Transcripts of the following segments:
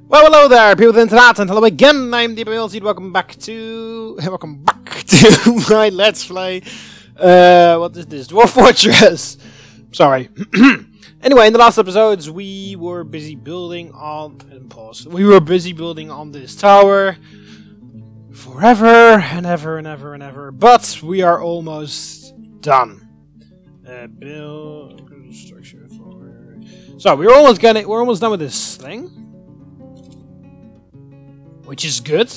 Well, hello there, people of the internet, and hello again. I'm TheMBmulti. Welcome back to my Let's Play. What is this? Dwarf Fortress. Sorry. Anyway, in the last episodes, we were busy building on. We were busy building on this tower forever and ever and ever and ever. But we are almost done. Build construction for. So we're almost done with this thing, which is good.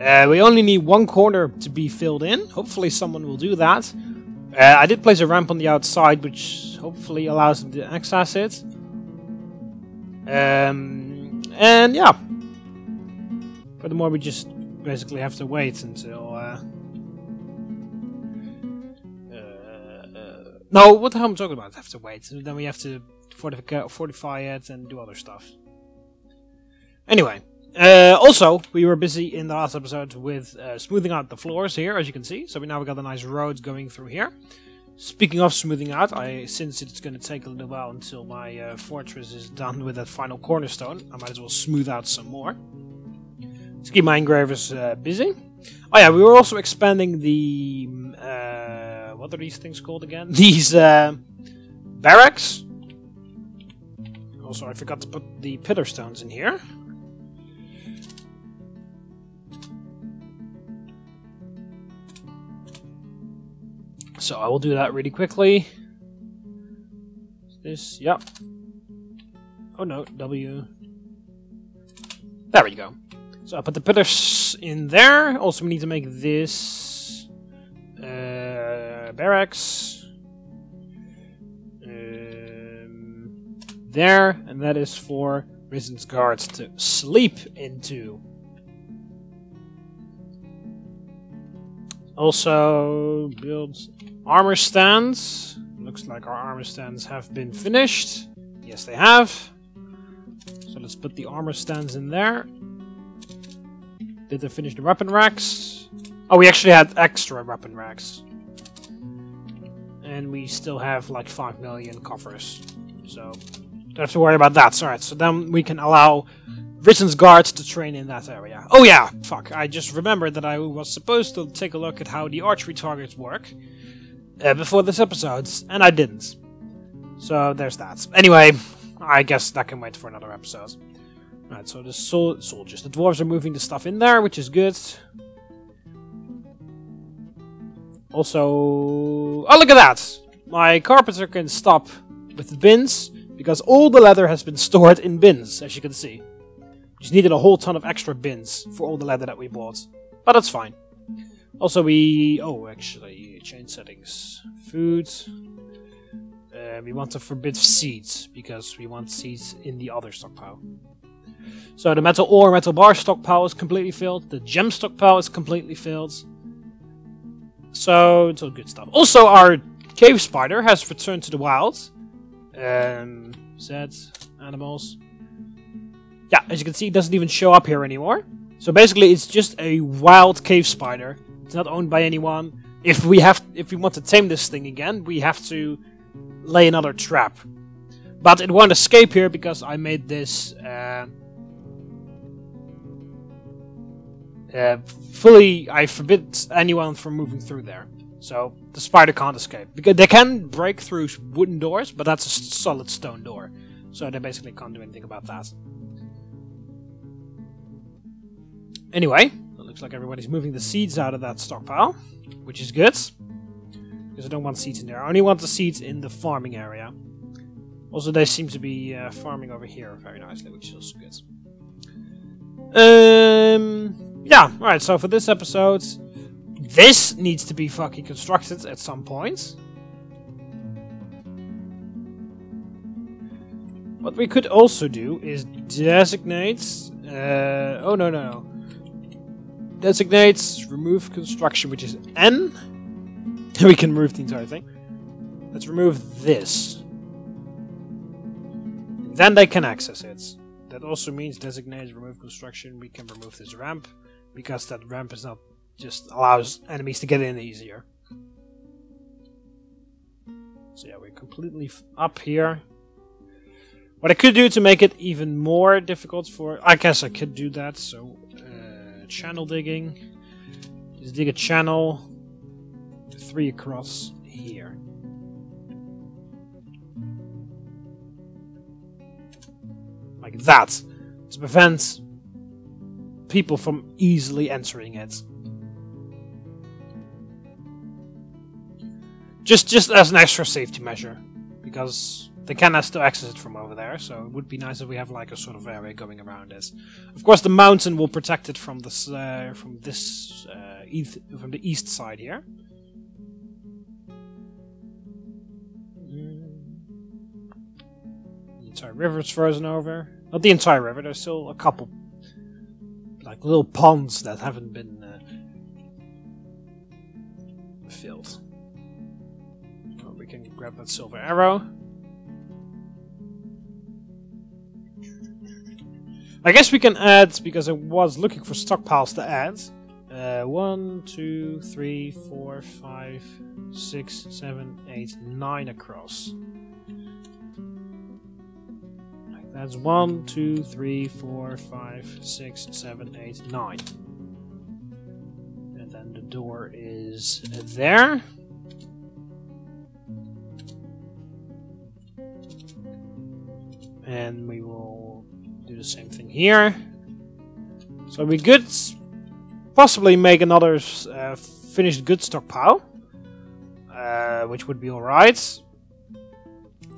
We only need one corner to be filled in. Hopefully someone will do that. I did place a ramp on the outside, which hopefully allows them to access it. And yeah. Furthermore, we just basically have to wait until... no, what the hell am I talking about? Have to wait. Then we have to fortify it and do other stuff. Anyway. Also, we were busy in the last episode with smoothing out the floors here, as you can see. So we now got a nice road going through here. Speaking of smoothing out, since it's going to take a little while until my fortress is done with that final cornerstone, I might as well smooth out some more to keep my engravers busy. Oh yeah, we were also expanding the what are these things called again? These barracks. Also, I forgot to put the pillar stones in here. So I will do that really quickly. This, yep. Oh no, W. There we go. So I put the pillars in there. Also, we need to make this barracks there, and that is for Risen's guards to sleep into. Also, build armor stands. Looks like our armor stands have been finished. Yes, they have. So let's put the armor stands in there. Did they finish the weapon racks? Oh, we actually had extra weapon racks. And we still have like 5 million coffers. So, don't have to worry about that. Alright, so then we can allow Risen's guards to train in that area. Oh yeah, fuck, I just remembered that I was supposed to take a look at how the archery targets work before this episode, and I didn't. So there's that. Anyway, I guess that can wait for another episode. Right, so the soldiers. The dwarves are moving the stuff in there, which is good. Also... oh, look at that! My carpenter can stop with the bins, because all the leather has been stored in bins, as you can see. Just needed a whole ton of extra bins for all the leather that we bought. But that's fine. Also we... oh, actually, change settings. Food. We want to forbid seeds, because we want seeds in the other stockpile. So the metal ore, metal bar stockpile is completely filled. The gem stockpile is completely filled. So, it's all good stuff. Also, our cave spider has returned to the wild. Z, animals. Yeah, as you can see, it doesn't even show up here anymore. So basically, it's just a wild cave spider. It's not owned by anyone. If we want to tame this thing again, we have to lay another trap. But it won't escape here because I made this fully. I forbid anyone from moving through there. So the spider can't escape. Because they can break through wooden doors, but that's a solid stone door. So they basically can't do anything about that. Anyway, it looks like everybody's moving the seeds out of that stockpile, which is good. Because I don't want seeds in there. I only want the seeds in the farming area. Also, they seem to be farming over here very nicely, which is also good. Yeah, right, so for this episode, this needs to be fucking constructed at some point. What we could also do is designate... oh, no. Designates remove construction, which is N. We can remove the entire thing. Let's remove this. Then they can access it. That also means designate remove construction. We can remove this ramp because that ramp is not just allows enemies to get in easier. So yeah, we're completely up here. What I could do to make it even more difficult for... I guess I could do that, so... channel digging. Just dig a channel. 3 across here. Like that. To prevent people from easily entering it. Just as an extra safety measure. Because they can still access it from over there, so it would be nice if we have like a sort of area going around it. Of course, the mountain will protect it from this from the east side here. The entire river is frozen over. Not the entire river. There's still a couple, like little ponds that haven't been filled. Oh, we can grab that silver arrow. I guess we can add, because I was looking for stockpiles to add. 1, 2, 3, 4, 5, 6, 7, 8, 9 across. Like that's 1, 2, 3, 4, 5, 6, 7, 8, 9. And then the door is there. And we will do the same thing here. So we could possibly make another finished goods stockpile, which would be alright.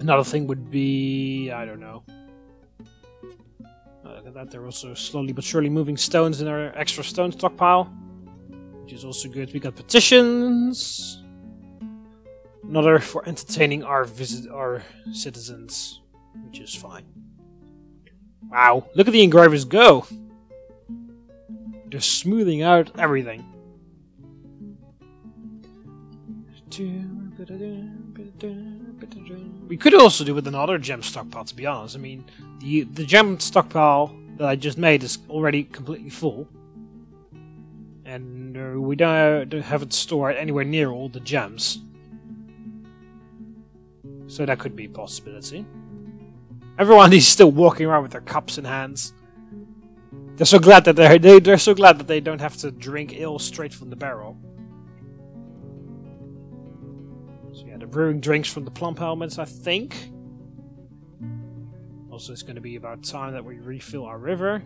Another thing would be, I don't know. Look at that, they're also slowly but surely moving stones in our extra stone stockpile, which is also good. We got petitions. Another for entertaining our citizens, which is fine. Wow, look at the engravers go! They're smoothing out everything. We could also do with another gem stockpile, to be honest. I mean, the gem stockpile that I just made is already completely full. And we don't have it stored anywhere near all the gems. So that could be a possibility. Everyone is still walking around with their cups in hands. They're so glad that they're so glad that they don't have to drink ale straight from the barrel. So yeah, they're brewing drinks from the plump helmets, I think. Also, it's going to be about time that we refill our river.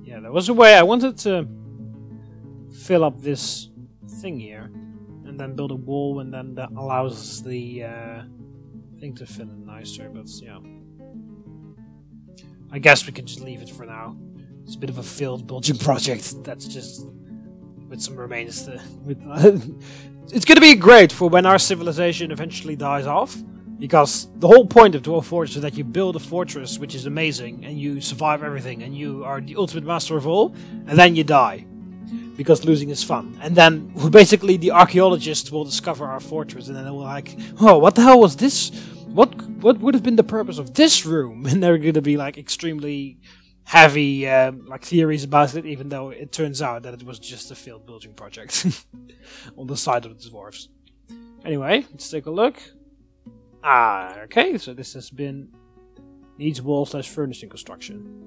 Yeah, there was a way I wanted to fill up this thing here, and then build a wall, and then that allows the thing to fill in nicer, but yeah. I guess we can just leave it for now. It's a bit of a failed building project, that's just with some remains to... It's gonna be great for when our civilization eventually dies off, because the whole point of Dwarf Fortress is that you build a fortress which is amazing, and you survive everything, and you are the ultimate master of all, and then you die. Because losing is fun. And then, basically, the archaeologists will discover our fortress, and then they will like, oh, what the hell was this? What would have been the purpose of this room? And they're gonna be like extremely heavy like theories about it, even though it turns out that it was just a failed building project on the side of the dwarves. Anyway, let's take a look. Okay, so this has been needs wall/furnishing construction.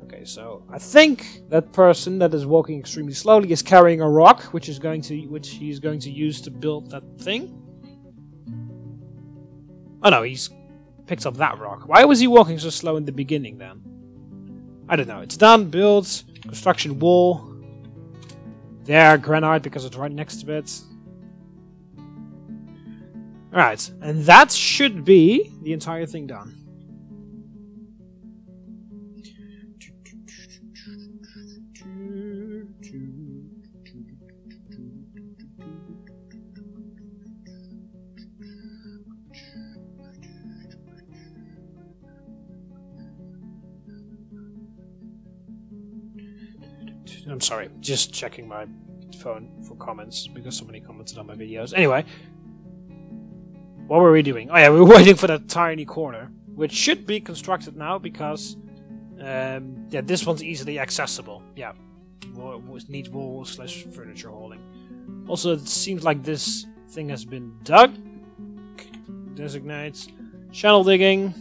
Okay, so I think that person that is walking extremely slowly is carrying a rock, which he's going to use to build that thing. Oh no, he's picked up that rock. Why was he walking so slow in the beginning then? I don't know. It's done. Build construction wall. There, granite because it's right next to it. Alright, and that should be the entire thing done. I'm sorry, just checking my phone for comments because somebody commented on my videos. Anyway, what were we doing? Oh yeah, we were waiting for that tiny corner, which should be constructed now because yeah, this one's easily accessible. Yeah, needs wall slash furniture holding. Also, it seems like this thing has been dug. Designates channel digging.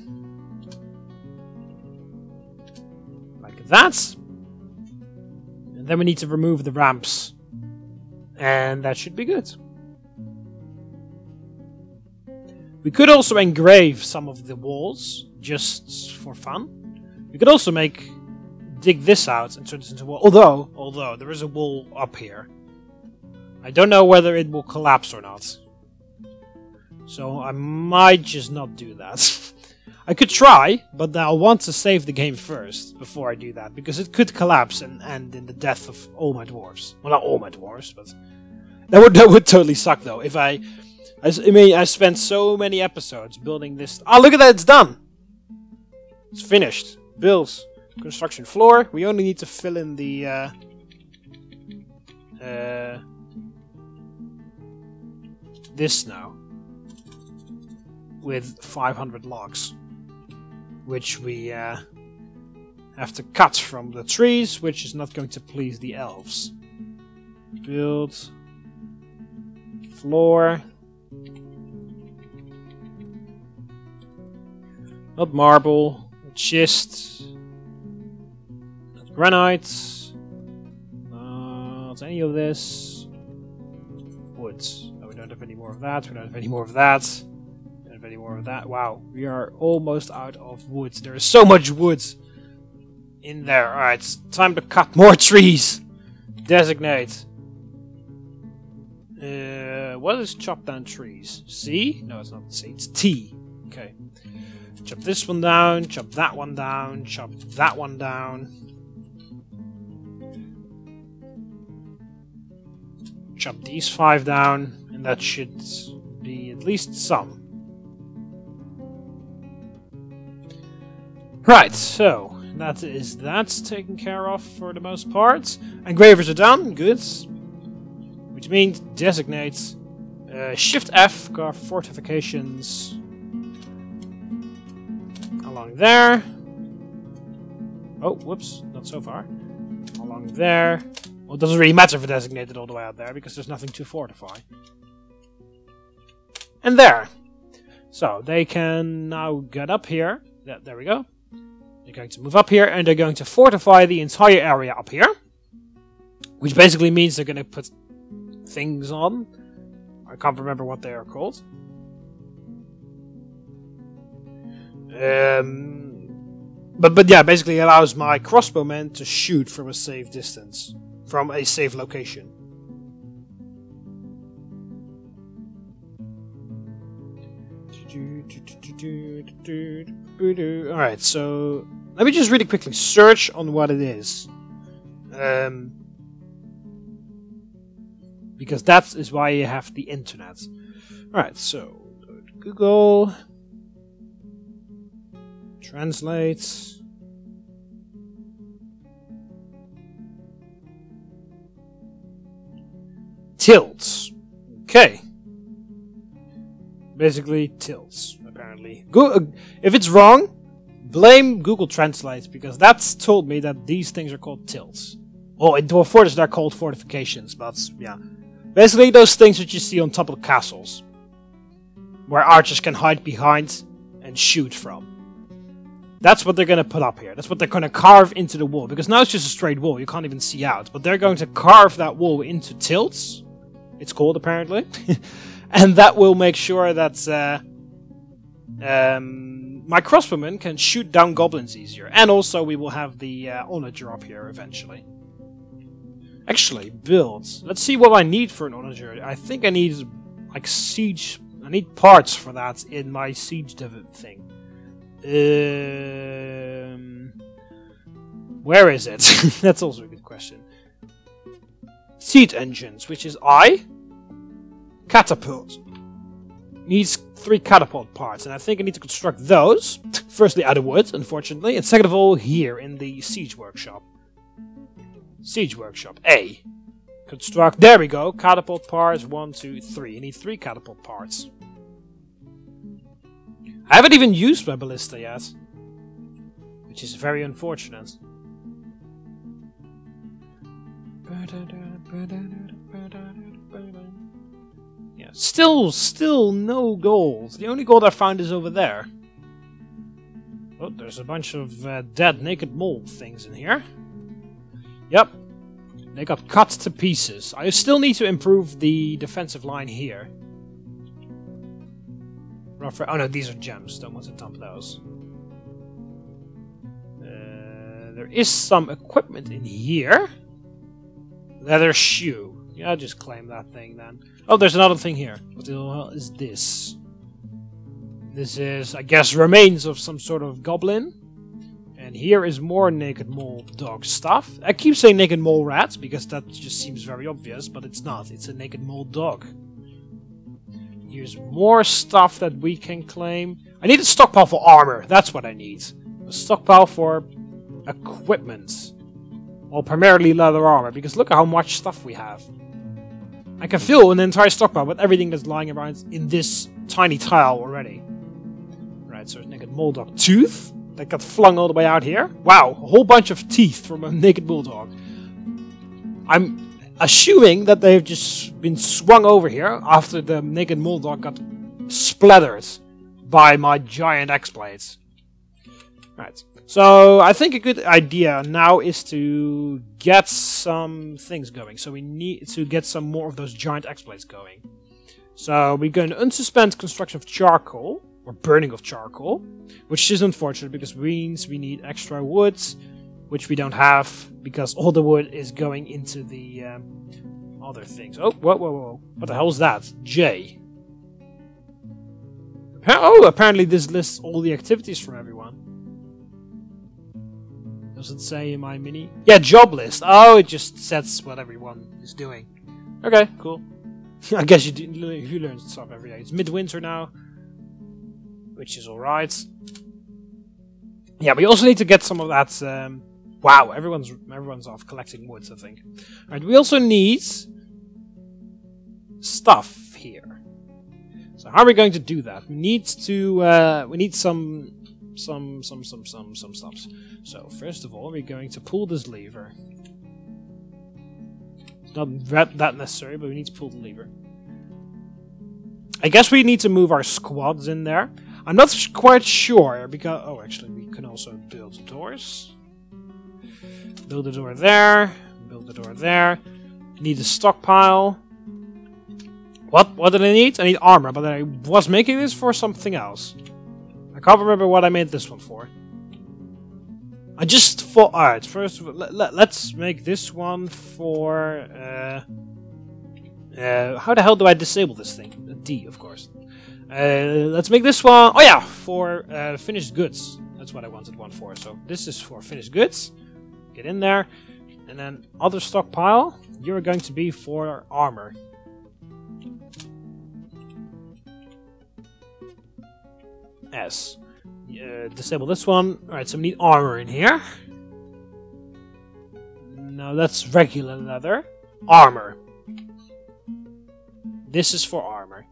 Like that. And then we need to remove the ramps. And that should be good. We could also engrave some of the walls, just for fun. We could also dig this out and turn this into a wall. Although there is a wall up here. I don't know whether it will collapse or not. So I might just not do that. I could try, but I'll want to save the game first before I do that, because it could collapse and end in the death of all my dwarves. Well, not all my dwarves, but that would totally suck though. If I spent so many episodes building this. Oh, look at that! It's done. It's finished. Built. Construction floor. We only need to fill in the this now with 500 logs, which we have to cut from the trees, which is not going to please the elves. Build floor. Not marble, schist, not granite, not any of this. Woods. No, we don't have any more of that. We don't have any more of that. We don't have any more of that. Wow, we are almost out of wood. There is so much wood in there. Alright, it's time to cut more trees. Designate. What is chop down trees? C? No, it's not C. It's T. Okay. Chop this one down, chop that one down, chop that one down. Chop these 5 down, and that should be at least some. Right, so that's taken care of for the most part. Engravers are done, good. Which means designate Shift F, carve fortifications along there. Oh, whoops, not so far. Along there. Well, it doesn't really matter if I designate it all the way out there, because there's nothing to fortify. And there. So, they can now get up here. Yeah, there we go. They're going to move up here, and they're going to fortify the entire area up here. Which basically means they're going to put things on. I can't remember what they are called. But yeah, basically allows my crossbowmen to shoot from a safe distance, from a safe location. Alright, so let me just really quickly search on what it is. Because that is why you have the internet. Alright, so go to Google. Translate. Tilts. Okay. Basically, tilts, apparently. If it's wrong, blame Google Translate, because that's told me that these things are called tilts. Well, in Dwarf Fortress they're called fortifications, but yeah. Basically those things that you see on top of castles. Where archers can hide behind and shoot from. That's what they're going to put up here. That's what they're going to carve into the wall. Because now it's just a straight wall, you can't even see out. But they're going to carve that wall into tilts. It's called, apparently. And that will make sure that my crossbowmen can shoot down goblins easier. And also we will have the onager up here eventually. Actually, builds. Let's see what I need for an onager. I think I need like siege. I need parts for that in my siege thing. Where is it? That's also a good question. Siege engines, which is I. Catapult. Needs 3 catapult parts, and I think I need to construct those. Firstly, out of wood, unfortunately, and second of all, here in the siege workshop. Siege workshop A. Construct. There we go. Catapult parts 1, 2, 3. You need 3 catapult parts. I haven't even used my ballista yet, which is very unfortunate. Yeah, still no gold. The only gold I found is over there. Oh, there's a bunch of dead naked mole things in here. Yep. They got cut to pieces. I still need to improve the defensive line here. Oh no, these are gems. Don't want to dump those. There is some equipment in here. Leather shoe. Yeah, I'll just claim that thing then. Oh, there's another thing here. What the hell is this? This is, I guess, remains of some sort of goblin. And here is more naked mole dog stuff. I keep saying naked mole rats because that just seems very obvious, but it's not. It's a naked mole dog. Here's more stuff that we can claim. I need a stockpile for armor. That's what I need. A stockpile for equipment. Well, primarily leather armor, because look at how much stuff we have. I can fill an entire stockpile with everything that's lying around in this tiny tile already. Right, so naked mole dog tooth. That got flung all the way out here. Wow, a whole bunch of teeth from a naked bulldog. I'm assuming that they've just been swung over here after the naked bulldog got splattered by my giant X-blades. Right, so I think a good idea now is to get some things going. So we need to get some more of those giant X-blades going. So we're going to unsuspend construction of charcoal. Or burning of charcoal, which is unfortunate because means we need extra wood, which we don't have because all the wood is going into the other things. Oh, whoa. What the hell is that? J. Oh, apparently this lists all the activities from everyone. Does it say in my mini? Yeah, job list. Oh, it just sets what everyone is doing. Okay, cool. I guess you learn stuff every day. It's midwinter now. Which is alright. Yeah, we also need to get some of that. Wow, everyone's off collecting woods, I think. Alright, we also need stuff here. So how are we going to do that? We need to we need some stuff. So first of all, we're going to pull this lever. It's not that necessary, but we need to pull the lever. I guess we need to move our squads in there. I'm not quite sure, because... Oh, actually, we can also build doors. Build a door there. Build a door there. Need a stockpile. What did I need? I need armor, but I was making this for something else. I can't remember what I made this one for. I just thought... Alright, first of all, let's make this one for... how the hell do I disable this thing? D, of course. Let's make this one... Oh yeah, for finished goods. That's what I wanted one for. So this is for finished goods. Get in there. And then other stockpile. You're going to be for armor. S. Disable this one. Alright, so we need armor in here. No, that's regular leather. Armor. This is for armor.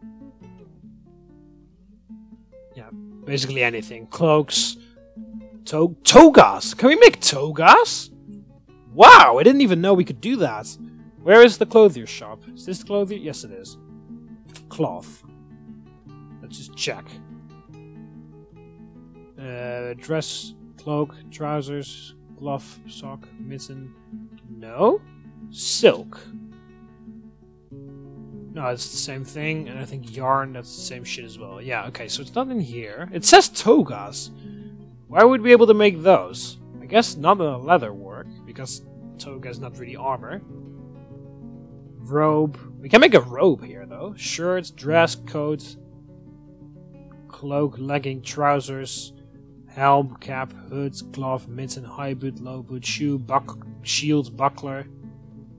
Yeah, basically anything. Cloaks. Togas! Can we make togas? Wow, I didn't even know we could do that. Where is the clothier shop? Is this the clothier? Yes, it is. Cloth. Let's just check. Dress, cloak, trousers, glove, sock, mitten. No? Silk. No, it's the same thing, and I think yarn, that's the same shit as well. Yeah, okay, so it's not in here. It says togas. Why would we be able to make those? I guess none of the leather work, because toga is not really armor. Robe. We can make a robe here, though. Shirts, dress, coat, cloak, legging, trousers, helm, cap, hood, glove, mitten, high boot, low boot, shoe, shield, buckler,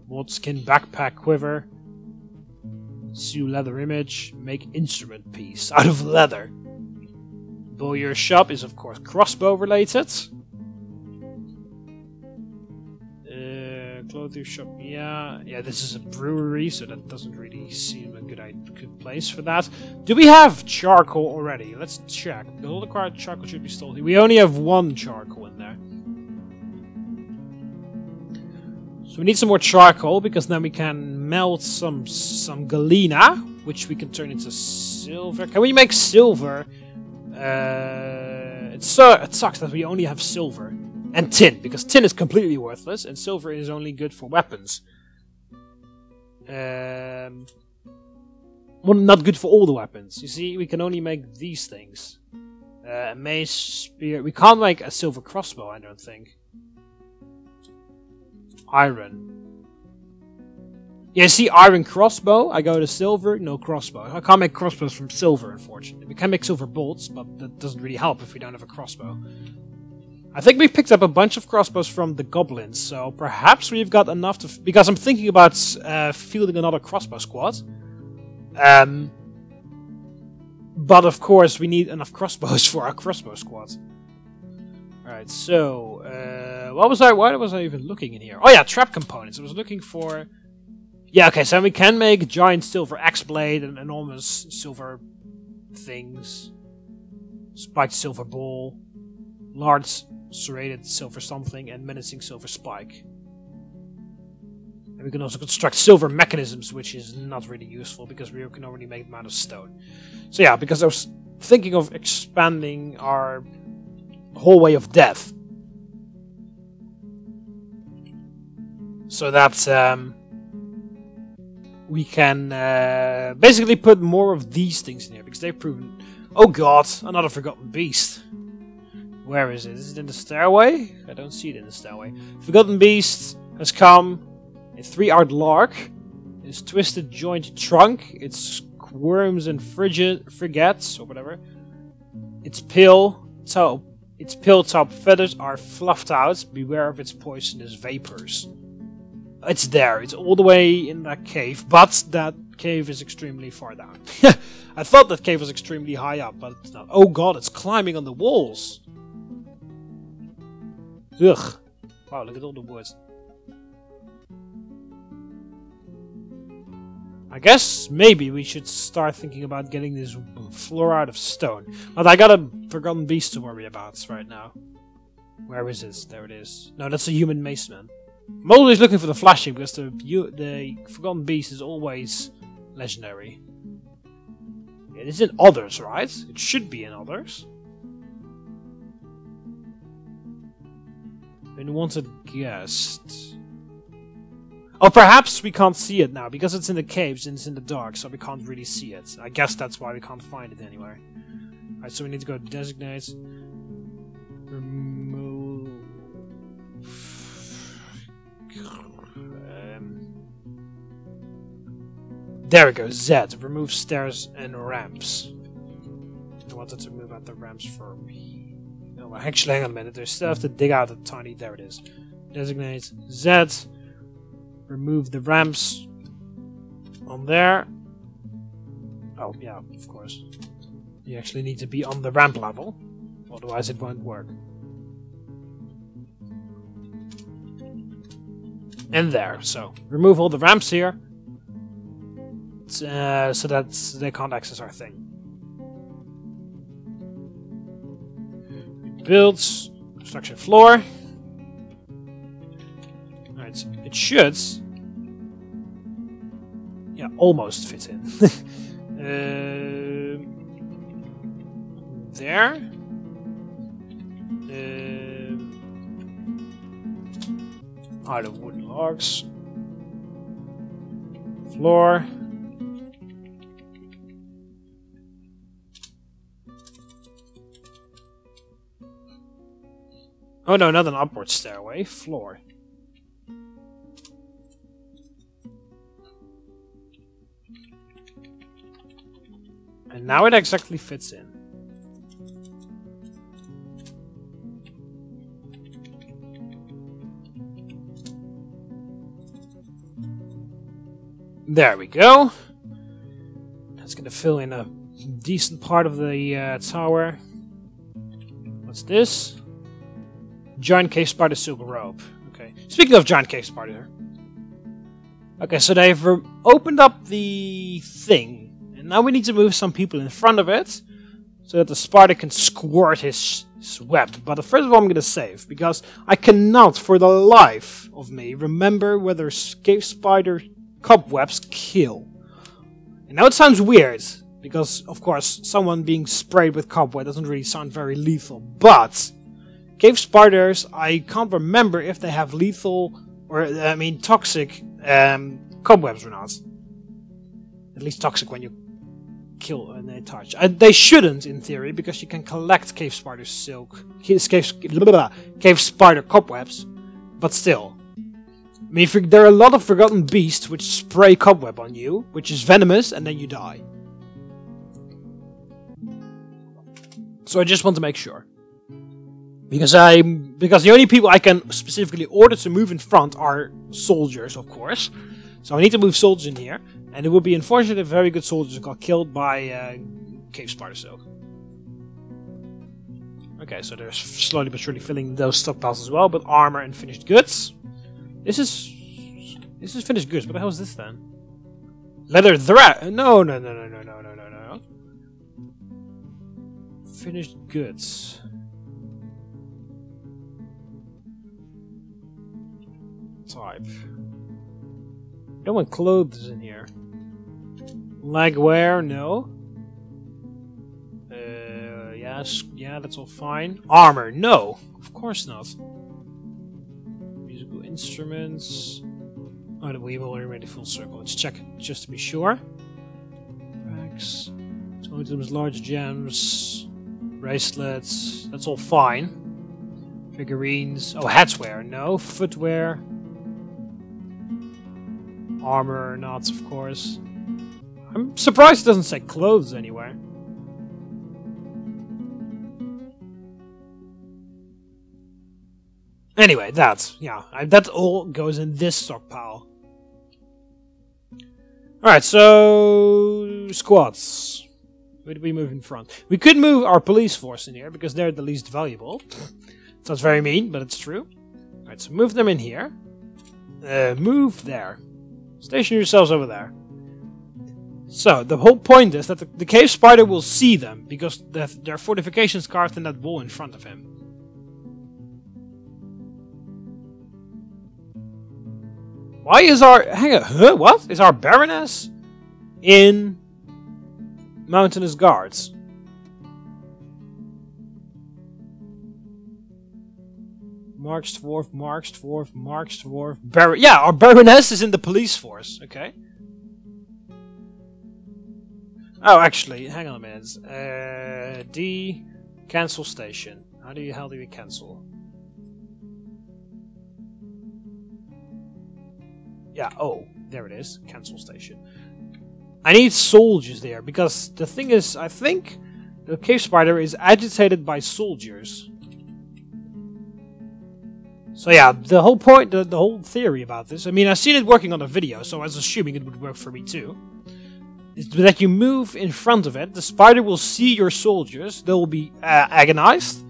moleskin, backpack, quiver. Sew leather image, make instrument piece out of leather. Bowyer shop is of course crossbow related. Clothing shop, yeah, this is a brewery, so that doesn't really seem a good place for that. Do we have charcoal already? Let's check. The whole acquired charcoal should be still here. We only have one charcoal in there. So we need some more charcoal, because then we can melt some galena, which we can turn into silver. Can we make silver? It sucks that we only have silver. And tin, because tin is completely worthless, and silver is only good for weapons. Well, not good for all the weapons. You see, we can only make these things. A mace, spear. We can't make a silver crossbow, I don't think. Iron. Yeah, see, iron crossbow. I go to silver, no crossbow. I can't make crossbows from silver, unfortunately. We can make silver bolts, but that doesn't really help if we don't have a crossbow. I think we picked up a bunch of crossbows from the Goblins, so perhaps we've got enough to... Because I'm thinking about fielding another crossbow squad. But of course, we need enough crossbows for our crossbow squad. Alright, so... why was I even looking in here? Oh yeah, trap components. I was looking for... Yeah, okay, so we can make giant silver axe blade and enormous silver things. Spiked silver ball. Large serrated silver something and menacing silver spike. And we can also construct silver mechanisms, which is not really useful because we can already make them out of stone. So yeah, because I was thinking of expanding our hallway of death. So that we can basically put more of these things in here, because they've proven... Oh god, another forgotten beast. Where is it? Is it in the stairway? I don't see it in the stairway. Forgotten beast has come. A 3-armed lark. Its twisted joint trunk. Its worms and frigates, or whatever. Its pale top feathers are fluffed out. Beware of its poisonous vapors. It's there. It's all the way in that cave, but that cave is extremely far down. I thought that cave was extremely high up, but it's not. Oh god, it's climbing on the walls. Ugh. Wow, look at all the wood. I guess maybe we should start thinking about getting this floor out of stone. But I got a forgotten beast to worry about right now. Where is it? There it is. No, that's a human mace man. I'm always looking for the flashing because the forgotten beast is always legendary. It is in others, right? It should be in others. Unwanted guest. Oh, perhaps we can't see it now because it's in the caves and it's in the dark, so we can't really see it. I guess that's why we can't find it anywhere. Alright, so we need to go to designate. Remove. There we go. Z. Remove stairs and ramps. I wanted to move out the ramps for me. No, actually, hang on a minute. There's still have to dig out a tiny... There it is. Designate Z. Remove the ramps on there. Oh, yeah, of course. You actually need to be on the ramp level. Otherwise, it won't work. And there. So, remove all the ramps here. So that they can't access our thing. Build construction floor. Alright, it should, yeah, almost fit in. There. Are the wooden logs. Floor. Oh no, not an upward stairway. Floor. And now it exactly fits in. There we go. That's gonna fill in a decent part of the tower. What's this? Giant cave spider silver rope. Okay. Speaking of giant cave spider. Okay, so they've opened up the thing. And now we need to move some people in front of it. So that the spider can squirt his swept. But first of all, I'm gonna save, because I cannot for the life of me remember whether cave spider cobwebs kill. And now it sounds weird, because of course someone being sprayed with cobweb doesn't really sound very lethal, but cave spiders, I can't remember if they have lethal, or I mean toxic cobwebs or not. At least toxic when you kill and they touch. They shouldn't, in theory, because you can collect cave spider silk, cave spider cobwebs, but still. I mean, there are a lot of forgotten beasts which spray cobweb on you, which is venomous, and then you die. So I just want to make sure. Because the only people I can specifically order to move in front are soldiers, of course. So I need to move soldiers in here. And it would be unfortunate if very good soldiers got killed by cave spider silk. Okay, so they're slowly but surely filling those stockpiles as well, but armor and finished goods. This is finished goods. What the hell is this then? Leather thread? No. Finished goods. Type. Don't want clothes in here. Legwear, no. Yes, yeah, that's all fine. Armor, no, of course not. Musical instruments. Oh, we've already made a full circle. Let's check just to be sure. Barracks, totems, large gems, bracelets. That's all fine. Figurines. Oh, hatswear, no. Footwear. Armor, not, of course. I'm surprised it doesn't say clothes anywhere. Anyway, that all goes in this stockpile. Alright, so squads. Where do we move in front? We could move our police force in here, because they're the least valuable. Sounds very mean, but it's true. Alright, so move them in here. Move there. Station yourselves over there. So, the whole point is that the cave spider will see them, because there are fortifications carved in that wall in front of him. Why is our... hang on, huh? What? Is our Baroness in Mountainous Guards? Marks Dwarf. Yeah, our Baroness is in the police force. Okay. Oh, actually, hang on a minute. D. Cancel station. How do we cancel? Yeah, oh, there it is. Cancel station. I need soldiers there, because the thing is, I think the cave spider is agitated by soldiers. So yeah, the whole point, the whole theory about this, I mean, I've seen it working on a video, so I was assuming it would work for me too, is that you move in front of it, the spider will see your soldiers, they will be agonized,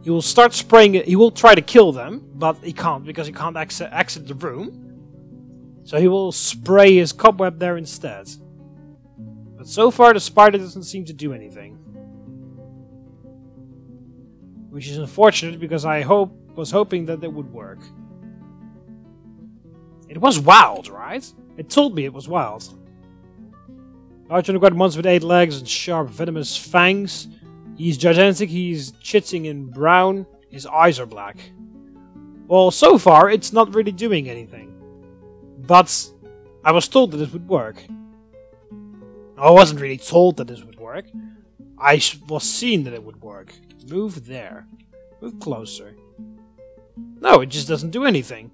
he will start spraying it, he will try to kill them, but he can't, because he can't exit the room. So he will spray his cobweb there instead. But so far the spider doesn't seem to do anything. Which is unfortunate, because I was hoping that it would work. It was wild, right? It told me it was wild. Large underground monster with 8 legs and sharp venomous fangs. He's gigantic, he's chitting in brown, his eyes are black. Well, so far it's not really doing anything. But I was told that it would work. I wasn't really told that this would work. I was seen that it would work. Move there. Move closer. No, it just doesn't do anything.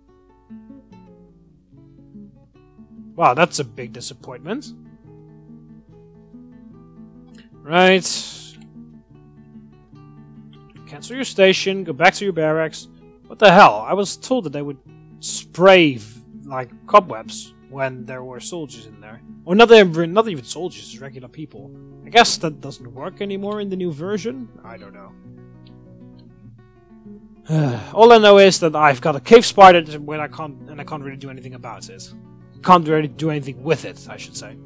Wow, that's a big disappointment. Right. Cancel your station, go back to your barracks. What the hell? I was told that they would spray like cobwebs when there were soldiers in there. Or not even soldiers, just regular people. I guess that doesn't work anymore in the new version? I don't know. All I know is that I've got a cave spider and I can't really do anything about it. Can't really do anything with it, I should say.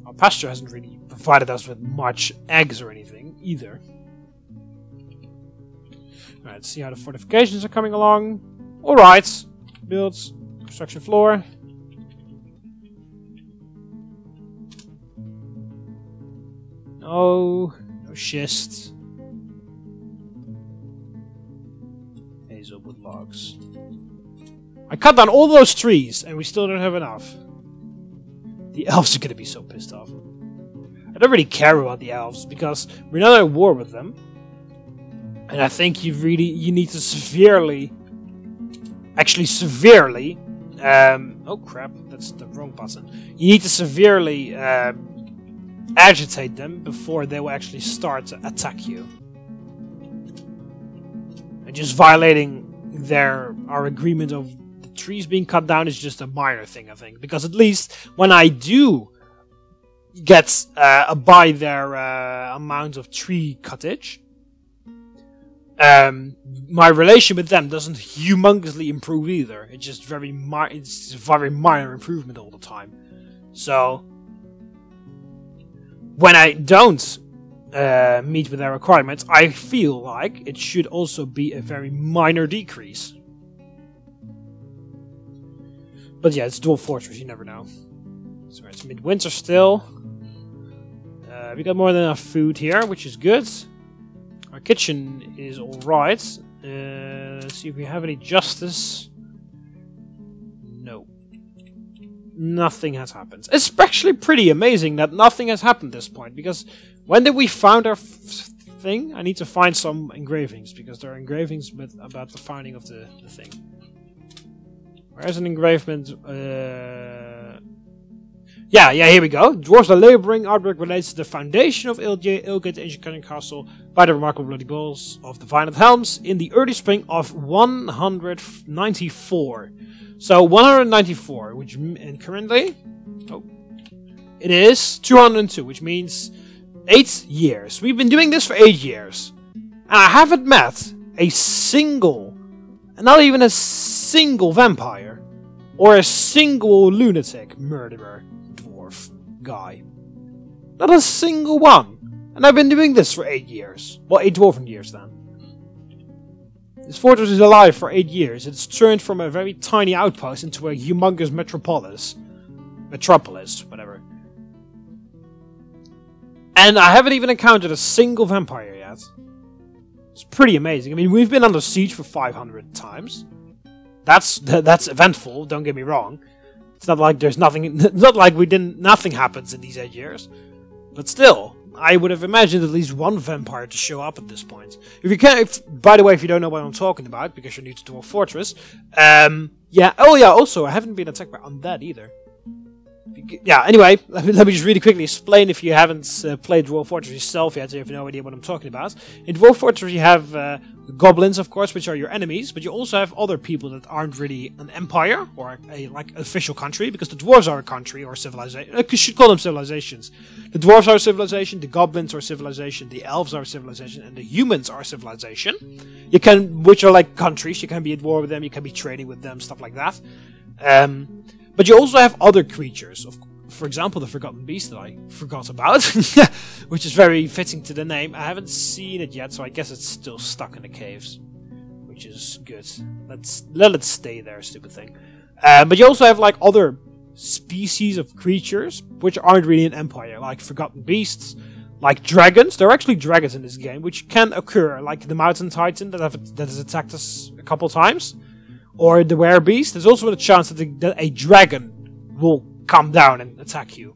Our pasture hasn't really provided us with much eggs or anything, either. Alright, see how the fortifications are coming along. Alright. Builds. Construction floor. No schist. Hazelwood logs. I cut down all those trees and we still don't have enough. The elves are gonna be so pissed off. I don't really care about the elves because we're not at war with them. And I think you need to severely, actually severely, oh crap, that's the wrong button. You need to severely agitate them before they will actually start to attack you. And just violating our agreement of the trees being cut down is just a minor thing, I think. Because at least when I do get by their amount of tree cuttage, my relation with them doesn't humongously improve either. It's just it's a very minor improvement all the time. So when I don't meet with their requirements, I feel like it should also be a very minor decrease. But yeah, it's Dwarf Fortress, you never know. So it's midwinter still. We got more than enough food here, which is good. Our kitchen is alright. Let's see if we have any justice. No. Nothing has happened. It's actually pretty amazing that nothing has happened at this point, because when did we found our thing? I need to find some engravings, because there are engravings about the founding of the thing. Where's an engravement? Yeah, here we go. Dwarves are laboring. Artwork relates to the foundation of Ilgate, ancient cunning castle, by the remarkable bloody balls of the Violent Helms in the early spring of 194. So 194, which and currently, it is 202, which means 8 years. We've been doing this for 8 years, and I haven't met a single, not even a single vampire, or a single lunatic murderer dwarf guy. Not a single one. And I've been doing this for 8 years. Well, 8 dwarven years then. This fortress is alive for 8 years. It's turned from a very tiny outpost into a humongous metropolis. Metropolis, whatever. And I haven't even encountered a single vampire yet. It's pretty amazing. I mean, we've been under siege for 500 times. That's eventful, don't get me wrong. It's not like there's nothing, it's not like nothing happens in these 8 years. But still, I would have imagined at least one vampire to show up at this point. By the way, if you don't know what I'm talking about, because you're new to Dwarf Fortress, also, I haven't been attacked by undead either. Yeah, anyway, let me just really quickly explain if you haven't played Dwarf Fortress yourself yet, so you have no idea what I'm talking about. In Dwarf Fortress you have Goblins, of course, which are your enemies, but you also have other people that aren't really an empire, or a official country, because the Dwarves are a country, or civilization. You should call them civilizations. The Dwarves are a civilization, the Goblins are a civilization, the Elves are a civilization, and the Humans are a civilization. Which are like countries, you can be at war with them, you can be trading with them, stuff like that. But you also have other creatures. For example, the Forgotten Beast that I forgot about, which is very fitting to the name. I haven't seen it yet, so I guess it's still stuck in the caves, which is good. Let it stay there, stupid thing. But you also have like other species of creatures which aren't really an empire, like Forgotten Beasts, like dragons. There are actually dragons in this game, which can occur, like the Mountain Titan that has attacked us a couple times. Or the Werebeast. There's also a chance that a dragon will come down and attack you.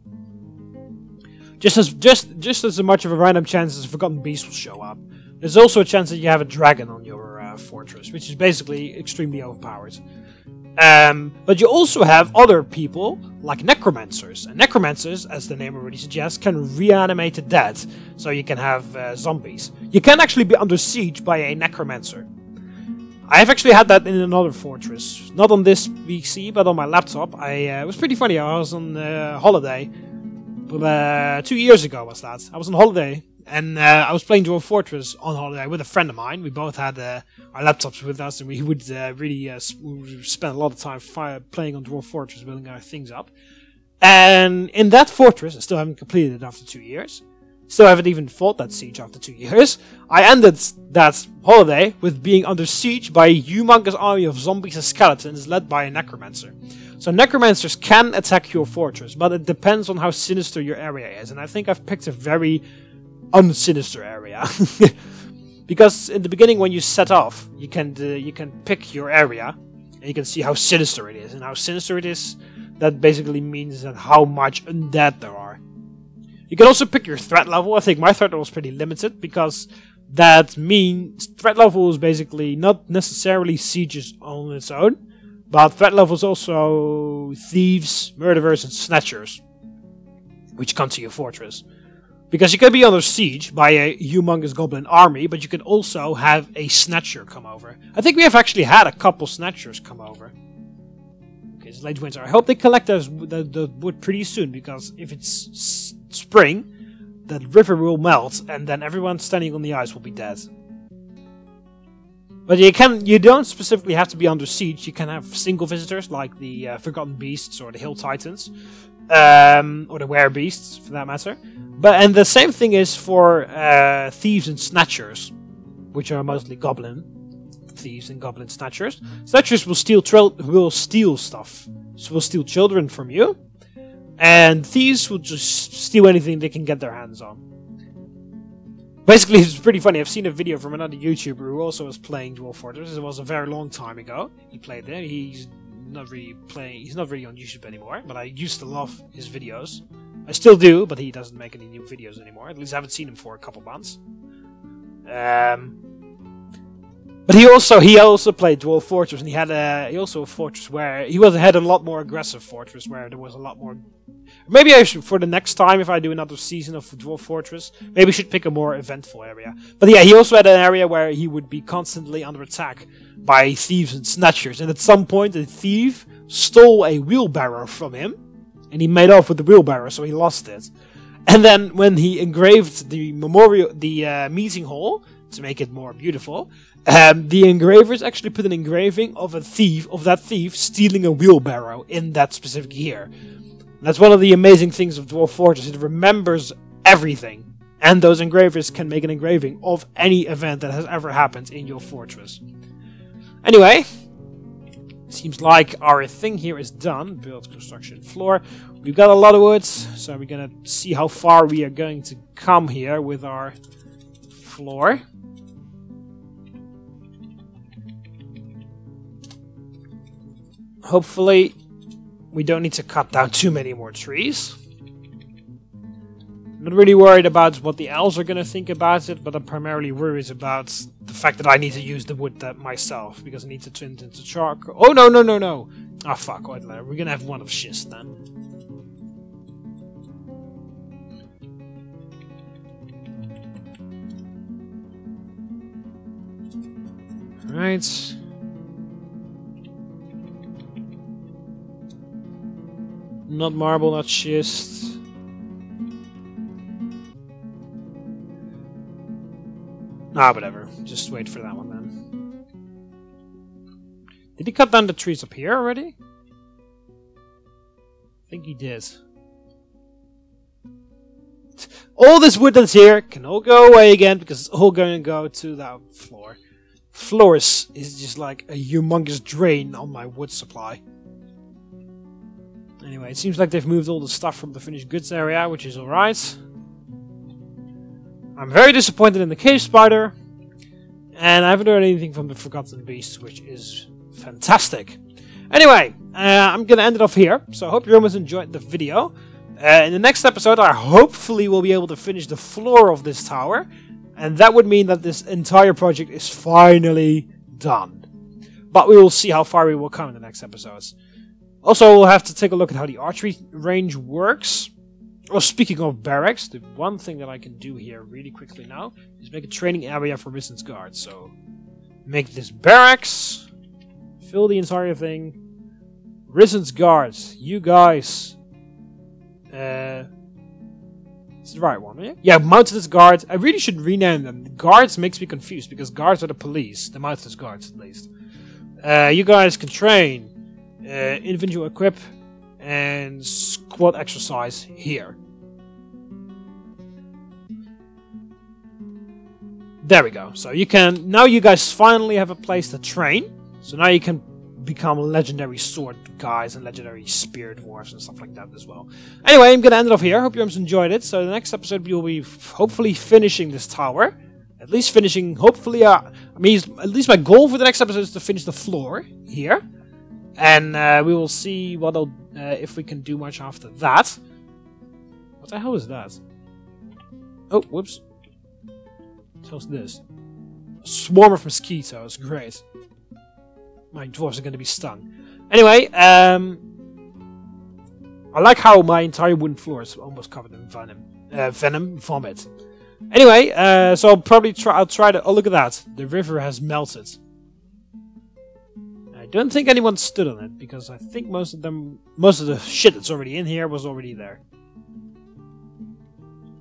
Just as much of a random chance as a Forgotten Beast will show up. There's also a chance that you have a dragon on your fortress, which is basically extremely overpowered. But you also have other people, like necromancers. And necromancers, as the name already suggests, can reanimate the dead. So you can have zombies. You can actually be under siege by a necromancer. I've actually had that in another fortress. Not on this PC, but on my laptop. It was pretty funny. I was on holiday. 2 years ago was that. I was on holiday, and I was playing Dwarf Fortress on holiday with a friend of mine. We both had our laptops with us, and we would really spend a lot of time playing on Dwarf Fortress, building our things up. And in that fortress, I still haven't completed it after 2 years, Still haven't even fought that siege after 2 years. I ended that holiday with being under siege by a humongous army of zombies and skeletons led by a necromancer. So necromancers can attack your fortress, but it depends on how sinister your area is. And I think I've picked a very unsinister area. Because in the beginning when you set off, you can pick your area. And you can see how sinister it is. And how sinister it is, that basically means that how much undead there are. You can also pick your threat level. I think my threat level is pretty limited, because that means threat level is basically not necessarily sieges on its own, but threat level is also thieves, murderers, and snatchers, which come to your fortress. Because you can be under siege by a humongous goblin army, but you can also have a snatcher come over. I think we have actually had a couple snatchers come over. Okay, it's late winter. I hope they collect the wood pretty soon, because if it's spring, the river will melt, and then everyone standing on the ice will be dead. But you don't specifically have to be under siege. You can have single visitors, like the Forgotten Beasts or the Hill Titans, or the Were Beasts, for that matter. And the same thing is for thieves and snatchers, which are mostly goblin thieves and goblin snatchers. Snatchers will steal stuff. So will steal children from you. And thieves will just steal anything they can get their hands on. Basically, it's pretty funny. I've seen a video from another YouTuber who also was playing Dwarf Fortress. It was a very long time ago. He played there. He's not really on YouTube anymore, but I used to love his videos. I still do, but he doesn't make any new videos anymore. At least I haven't seen him for a couple months. But he also played Dwarf Fortress, and he had a fortress where he had a lot more aggressive fortress where there was a lot more. Maybe I should, for the next time, if I do another season of Dwarf Fortress, maybe I should pick a more eventful area. But yeah, he also had an area where he would be constantly under attack by thieves and snatchers, and at some point a thief stole a wheelbarrow from him, and he made off with the wheelbarrow, so he lost it. And then when he engraved the meeting hall to make it more beautiful, the engravers actually put an engraving of that thief stealing a wheelbarrow in that specific year. That's one of the amazing things of Dwarf Fortress. It remembers everything. And those engravers can make an engraving of any event that has ever happened in your fortress. Anyway, seems like our thing here is done. Build, construction, floor. We've got a lot of wood, so we're going to see how far we are going to come here with our floor. Hopefully, we don't need to cut down too many more trees. I'm not really worried about what the elves are going to think about it, but I'm primarily worried about the fact that I need to use the wood myself, because I need to turn it into charcoal. Oh, no, no, no, no! Ah, fuck, we're going to have one of schist then. Alright. Not marble, not schist. Ah, whatever. Just wait for that one then. Did he cut down the trees up here already? I think he did. All this wood that's here can all go away again, because it's all going to go to that floor. Floor is just like a humongous drain on my wood supply. Anyway, it seems like they've moved all the stuff from the finished goods area, which is alright. I'm very disappointed in the cave spider. And I haven't heard anything from the Forgotten Beasts, which is fantastic. Anyway, I'm going to end it off here. So I hope you almost enjoyed the video. In the next episode, I hopefully will be able to finish the floor of this tower. And that would mean that this entire project is finally done. But we will see how far we will come in the next episodes. Also, we'll have to take a look at how the archery range works. Well, speaking of barracks, the one thing that I can do here really quickly now is make a training area for Risen's guards. So, make this barracks, fill the entire thing. Risen's guards, you guys. It's the right one, right? Yeah, mounted guards. I really should rename them. Guards makes me confused because guards are the police. The mounted guards, at least. You guys can train. Individual equip and squad exercise here. There we go. So you can, now you guys finally have a place to train. So now you can become legendary sword guys and legendary spear dwarves and stuff like that as well. Anyway, I'm gonna end it off here. Hope you guys enjoyed it. So the next episode we will be hopefully finishing this tower. At least finishing, hopefully, I mean, at least my goal for the next episode is to finish the floor here. And we will see what if we can do much after that. What the hell is that? Oh, whoops. What the hell's this? A swarm of mosquitoes. Great. My dwarves are going to be stung. Anyway, I like how my entire wooden floor is almost covered in vomit. Anyway, so I'll probably try to... Oh, look at that. The river has melted. I don't think anyone stood on it, because I think most of the shit that's already in here was already there.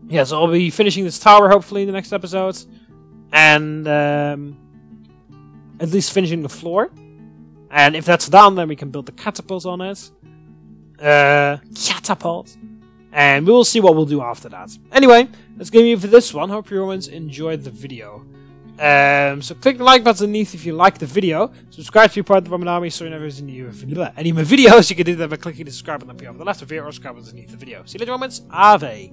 Yeah, so I'll be finishing this tower, hopefully, in the next episode. And, at least finishing the floor. And if that's done, then we can build the catapult on it. Catapult. And we will see what we'll do after that. Anyway, that's going to be it for this one. Hope you everyone enjoyed the video. So click the like button underneath if you like the video. Subscribe to be part of the TheMBmulti so you never miss any of my videos. You can do that by clicking the subscribe button up here on the left of here or subscribe underneath the video. See you later, moments. Ave.